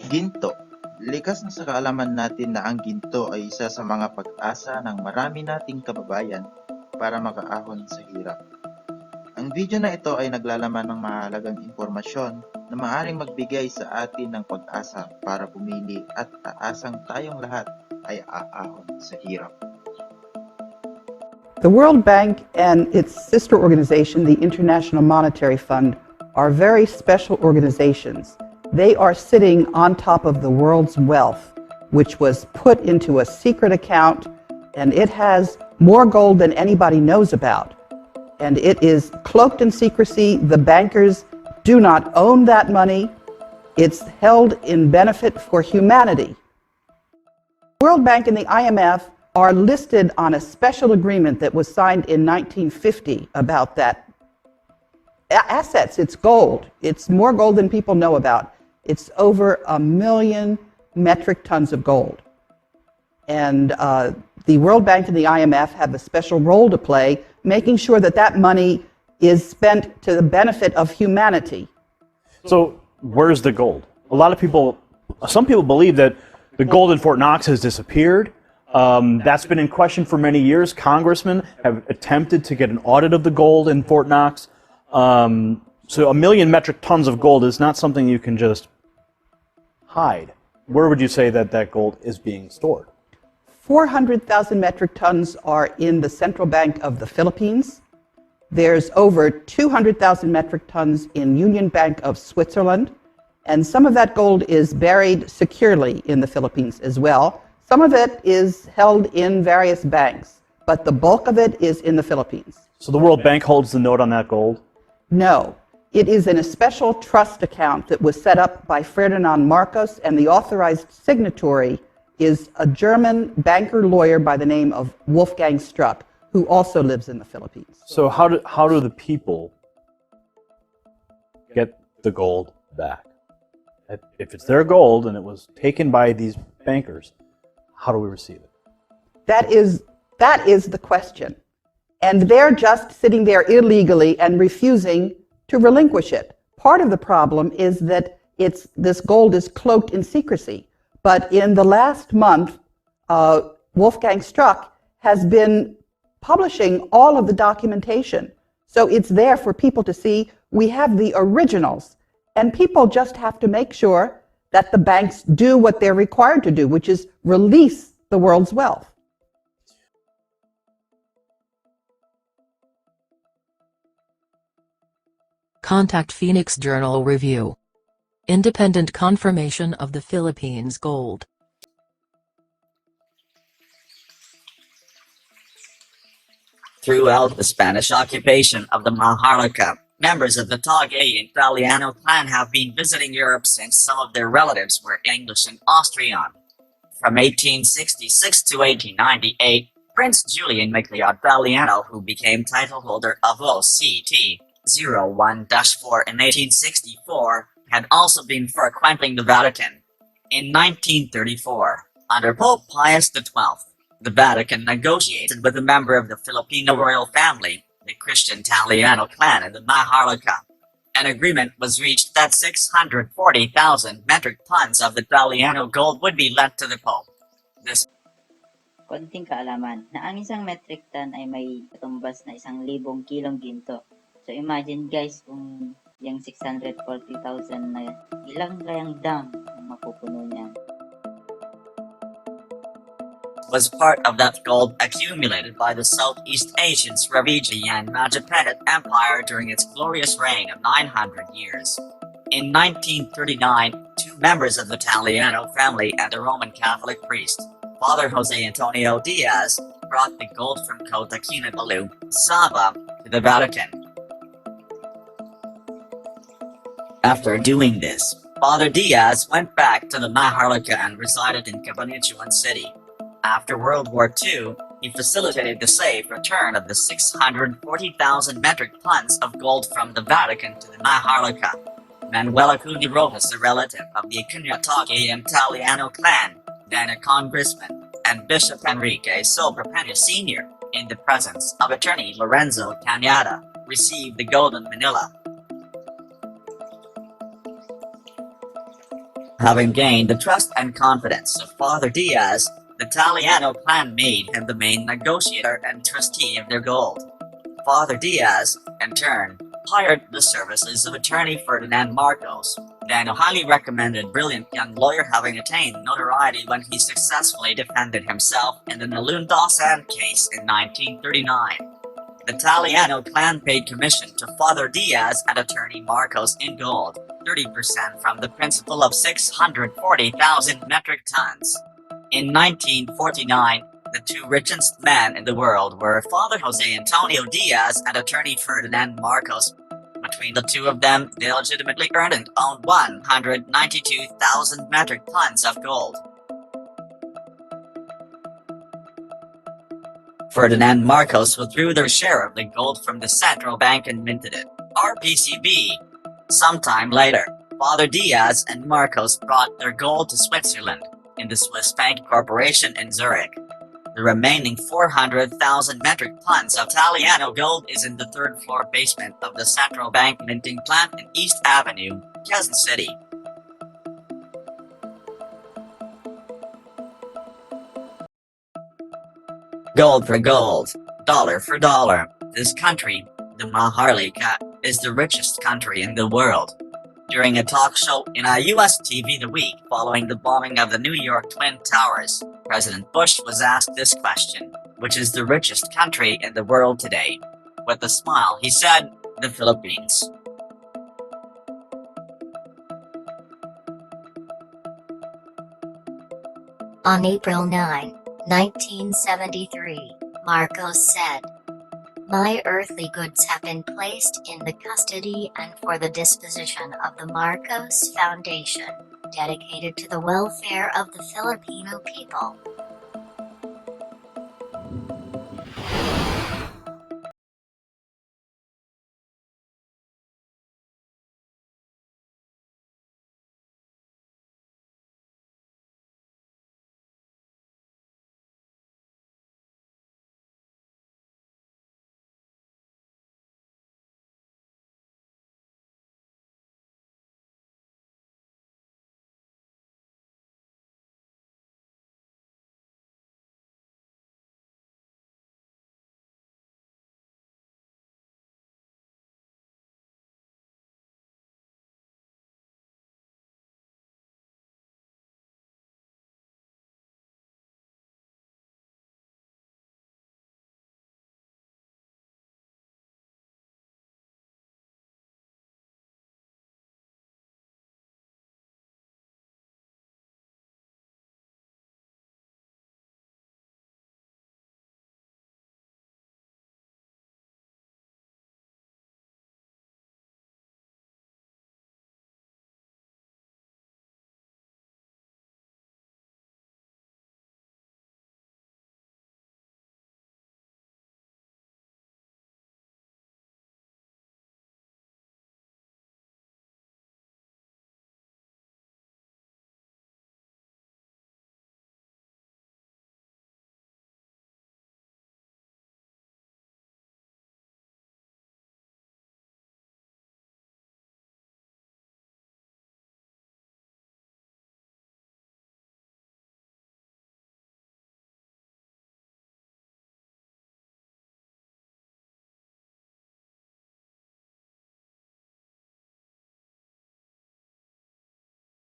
Ginto. Likas na sa kaalaman natin na ang ginto ay isa sa mga pag-asa ng marami nating kababayan para makaahon sa hirap. Ang video na ito ay naglalaman ng mahalagang impormasyon na maaaring magbigay sa atin ng pag-asa para pumili at taasang tayong lahat ay aahon sa hirap. The World Bank and its sister organization, the International Monetary Fund, are very special organizations. They are sitting on top of the world's wealth, which was put into a secret account, and it has more gold than anybody knows about. And it is cloaked in secrecy. The bankers do not own that money. It's held in benefit for humanity. The World Bank and the IMF are listed on a special agreement that was signed in 1950 about that. Assets, it's gold. It's more gold than people know about. It's over 1 million metric tons of gold. And the World Bank and the IMF have a special role to play, making sure that that money is spent to the benefit of humanity. So where's the gold? Some people believe that the gold in Fort Knox has disappeared. That's been in question for many years. Congressmen have attempted to get an audit of the gold in Fort Knox. So 1 million metric tons of gold is not something you can just hide. Where would you say that that gold is being stored? 400,000 metric tons are in the Central Bank of the Philippines. There's over 200,000 metric tons in Union Bank of Switzerland. And some of that gold is buried securely in the Philippines as well. Some of it is held in various banks, but the bulk of it is in the Philippines. So the World Bank holds the note on that gold? No. It is in a special trust account that was set up by Ferdinand Marcos, and the authorized signatory is a German banker lawyer by the name of Wolfgang Struck, who also lives in the Philippines. So how do the people get the gold back? If it's their gold and it was taken by these bankers, how do we receive it? That is the question. And they're just sitting there illegally and refusing to relinquish it. Part of the problem is that this gold is cloaked in secrecy. But in the last month, Wolfgang Struck has been publishing all of the documentation. So it's there for people to see. We have the originals. And people just have to make sure that the banks do what they're required to do, which is release the world's wealth. Contact Phoenix Journal Review. Independent confirmation of the Philippines gold. Throughout the Spanish occupation of the Maharlika, members of the Tagay and Italiano clan have been visiting Europe since some of their relatives were English and Austrian. From 1866 to 1898, Prince Julian MacLeod Italiano, who became title holder of OCT 01-4 in 1864, had also been frequenting the Vatican. In 1934, under Pope Pius XII, the Vatican negotiated with a member of the Filipino royal family, the Christian Italiano clan in the Maharlika. An agreement was reached that 640,000 metric tons of the Italiano gold would be lent to the Pope. This Konting kaalaman na ang isang metric ton ay may katumbas na 1,000 kilong ginto. So imagine guys kung yung 640,000 na ilang kayang dam ang mapupuno niyan. was part of that gold accumulated by the Southeast Asian Sravija Majapahit Empire during its glorious reign of 900 years. In 1939, two members of the Italiano family and a Roman Catholic priest, Father Jose Antonio Diaz, brought the gold from Kota Kinabalu, Sabah, to the Vatican. After doing this, Father Diaz went back to the Maharlika and resided in Cabanatuan City. After World War II, he facilitated the safe return of the 640,000 metric tons of gold from the Vatican to the Maharlika. Manuel Acuña Rojas, a relative of the Acuña-Tage Italiano clan, then a congressman, and Bishop Enrique Silva Peña Sr., in the presence of attorney Lorenzo Cañada, received the gold in Manila. Having gained the trust and confidence of Father Diaz, the Taliano clan made him the main negotiator and trustee of their gold. Father Diaz, in turn, hired the services of attorney Ferdinand Marcos, then a highly recommended brilliant young lawyer having attained notoriety when he successfully defended himself in the Nalundasan case in 1939. The Taliano clan paid commission to Father Diaz and attorney Marcos in gold, 30% from the principal of 640,000 metric tons. In 1949, the two richest men in the world were Father Jose Antonio Diaz and attorney Ferdinand Marcos. Between the two of them, they legitimately earned and owned 192,000 metric tons of gold. Ferdinand Marcos withdrew their share of the gold from the central bank and minted it, RPCB. Sometime later, Father Diaz and Marcos brought their gold to Switzerland, in the Swiss Bank Corporation in Zurich. The remaining 400,000 metric tons of Taliano gold is in the third-floor basement of the central bank minting plant in East Avenue, Quezon City. Gold for gold, dollar for dollar. This country, the Maharlika, is the richest country in the world. During a talk show in a US TV the week following the bombing of the New York Twin Towers, President Bush was asked this question: which is the richest country in the world today? With a smile, he said, the Philippines. On April 9, 1973, Marcos said, "My earthly goods have been placed in the custody and for the disposition of the Marcos Foundation, dedicated to the welfare of the Filipino people."